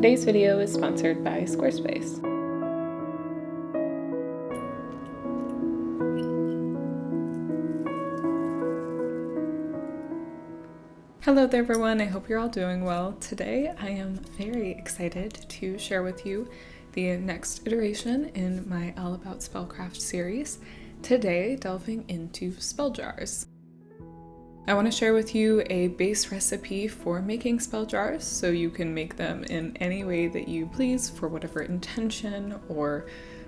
Today's video is sponsored by Squarespace. Hello there everyone, I hope you're all doing well. Today I am very excited to share with you the next iteration in my All About Spellcraft series, today delving into spell jars. I want to share with you a base recipe for making spell jars so you can make them in any way that you please for whatever intention or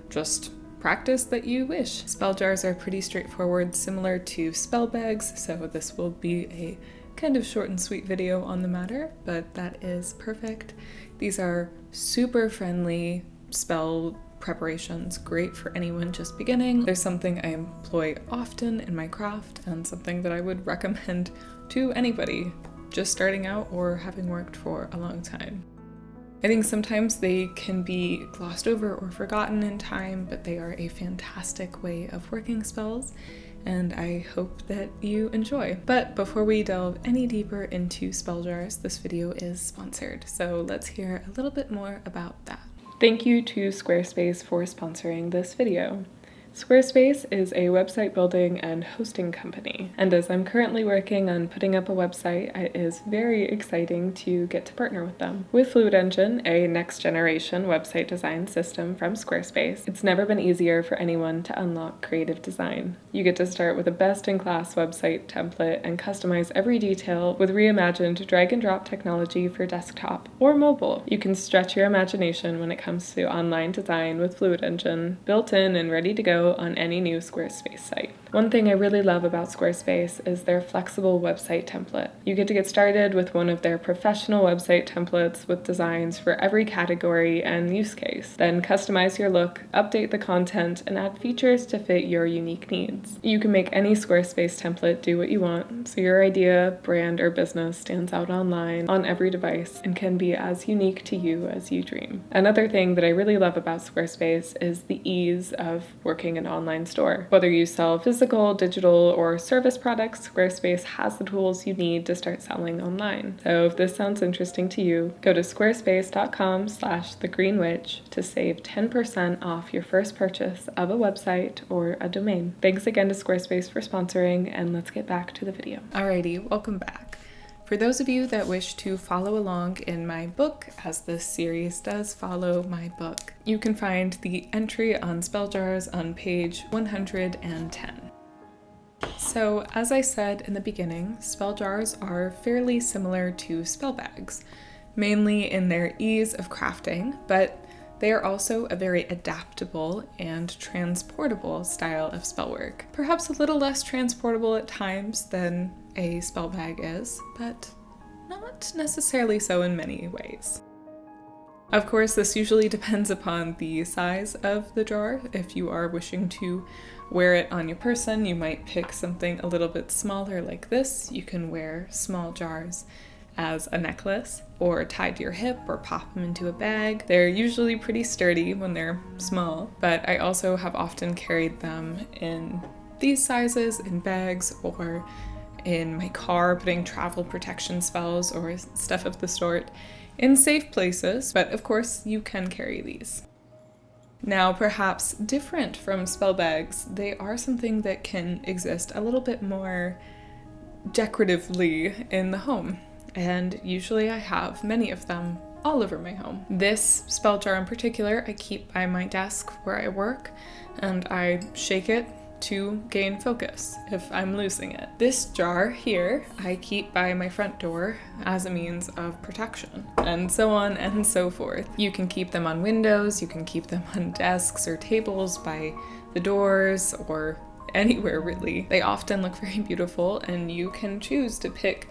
just practice that you wish. Spell jars are pretty straightforward, similar to spell bags, so this will be a kind of short and sweet video on the matter, but that is perfect. These are super friendly spell preparations, great for anyone just beginning. There's something I employ often in my craft and something that I would recommend to anybody just starting out or having worked for a long time. I think sometimes they can be glossed over or forgotten in time, but they are a fantastic way of working spells, and I hope that you enjoy. But before we delve any deeper into spell jars, this video is sponsored, so let's hear a little bit more about that. Thank you to Squarespace for sponsoring this video. Squarespace is a website building and hosting company, and as I'm currently working on putting up a website, it is very exciting to get to partner with them. With Fluid Engine, a next-generation website design system from Squarespace, it's never been easier for anyone to unlock creative design. You get to start with a best-in-class website template and customize every detail with reimagined drag-and-drop technology for desktop or mobile. You can stretch your imagination when it comes to online design with Fluid Engine, built in and ready to go on any new Squarespace site. One thing I really love about Squarespace is their flexible website template. You get started with one of their professional website templates with designs for every category and use case. Then customize your look, update the content, and add features to fit your unique needs. You can make any Squarespace template do what you want, so your idea, brand, or business stands out online on every device and can be as unique to you as you dream. Another thing that I really love about Squarespace is the ease of working an online store. Whether you sell physical, digital, or service products, Squarespace has the tools you need to start selling online. So if this sounds interesting to you, go to squarespace.com/thegreenwitch to save 10% off your first purchase of a website or a domain. Thanks again to Squarespace for sponsoring, and let's get back to the video. Alrighty, welcome back. For those of you that wish to follow along in my book, as this series does follow my book, you can find the entry on spell jars on page 110. So, as I said in the beginning, spell jars are fairly similar to spell bags, mainly in their ease of crafting, but they are also a very adaptable and transportable style of spellwork. Perhaps a little less transportable at times than a spell bag is, but not necessarily so in many ways. Of course, this usually depends upon the size of the jar. If you are wishing to wear it on your person, you might pick something a little bit smaller like this. You can wear small jars as a necklace or tied to your hip or pop them into a bag. They're usually pretty sturdy when they're small, but I also have often carried them in these sizes in bags or in my car, putting travel protection spells or stuff of the sort in safe places, but of course you can carry these. Now, perhaps different from spell bags, they are something that can exist a little bit more decoratively in the home, and usually I have many of them all over my home. This spell jar in particular I keep by my desk where I work, and I shake it to gain focus if I'm losing it. This jar here I keep by my front door as a means of protection, and so on and so forth. You can keep them on windows, you can keep them on desks or tables by the doors or anywhere really. They often look very beautiful, and you can choose to pick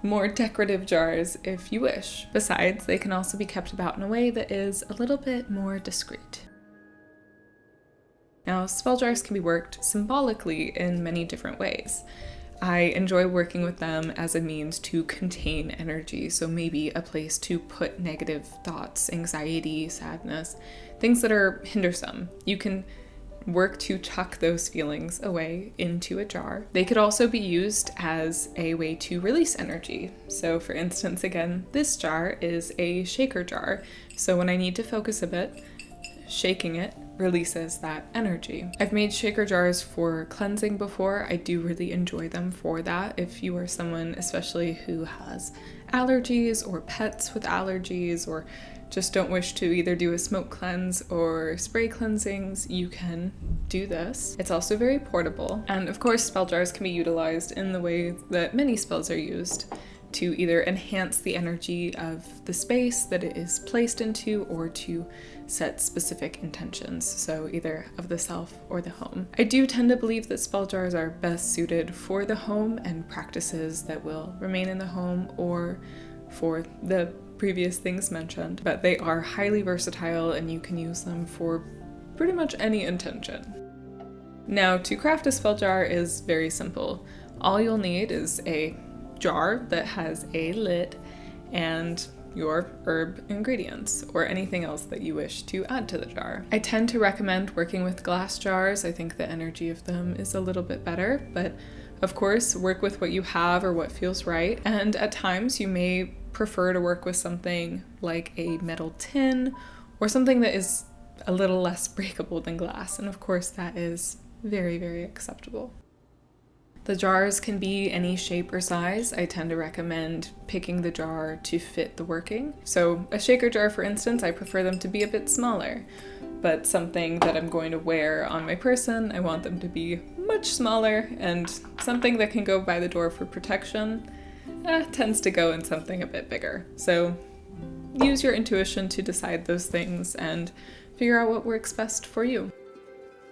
more decorative jars if you wish. Besides, they can also be kept about in a way that is a little bit more discreet. Now, spell jars can be worked symbolically in many different ways. I enjoy working with them as a means to contain energy, so maybe a place to put negative thoughts, anxiety, sadness, things that are hindersome. You can work to tuck those feelings away into a jar. They could also be used as a way to release energy. So for instance, again, this jar is a shaker jar. So when I need to focus a bit, shaking it releases that energy. I've made shaker jars for cleansing before. I do really enjoy them for that. If you are someone especially who has allergies or pets with allergies or just don't wish to either do a smoke cleanse or spray cleansings, you can do this. It's also very portable. And of course, spell jars can be utilized in the way that many spells are used, to either enhance the energy of the space that it is placed into or to set specific intentions, so either of the self or the home. I do tend to believe that spell jars are best suited for the home and practices that will remain in the home, or for the previous things mentioned, but they are highly versatile and you can use them for pretty much any intention. Now, to craft a spell jar is very simple. All you'll need is a jar that has a lid and your herb ingredients or anything else that you wish to add to the jar. I tend to recommend working with glass jars. I think the energy of them is a little bit better, but of course, work with what you have or what feels right. And at times you may prefer to work with something like a metal tin or something that is a little less breakable than glass. And of course, that is very, very acceptable. The jars can be any shape or size. I tend to recommend picking the jar to fit the working. So a shaker jar, for instance, I prefer them to be a bit smaller, but something that I'm going to wear on my person, I want them to be much smaller, and something that can go by the door for protection tends to go in something a bit bigger. So use your intuition to decide those things and figure out what works best for you.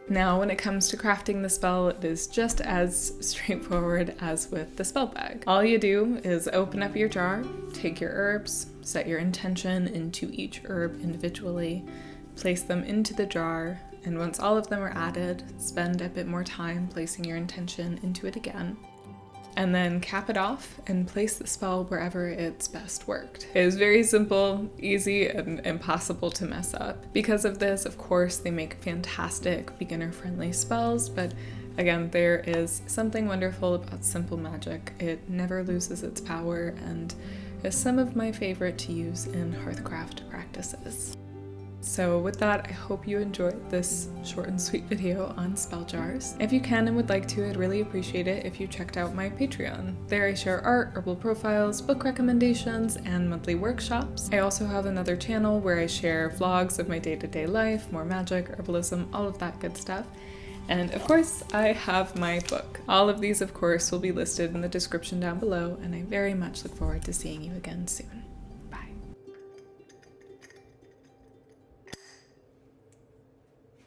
Now, when it comes to crafting the spell, it is just as straightforward as with the spell bag. All you do is open up your jar, take your herbs, set your intention into each herb individually, place them into the jar, and once all of them are added, spend a bit more time placing your intention into it again. And then cap it off and place the spell wherever it's best worked. It is very simple, easy, and impossible to mess up. Because of this, of course, they make fantastic beginner-friendly spells, but again, there is something wonderful about simple magic. It never loses its power and is some of my favorite to use in hearthcraft practices. So with that, I hope you enjoyed this short and sweet video on spell jars. If you can and would like to, I'd really appreciate it if you checked out my Patreon. There I share art, herbal profiles, book recommendations, and monthly workshops. I also have another channel where I share vlogs of my day-to-day life, more magic, herbalism, all of that good stuff. And of course, I have my book. All of these, of course, will be listed in the description down below, and I very much look forward to seeing you again soon.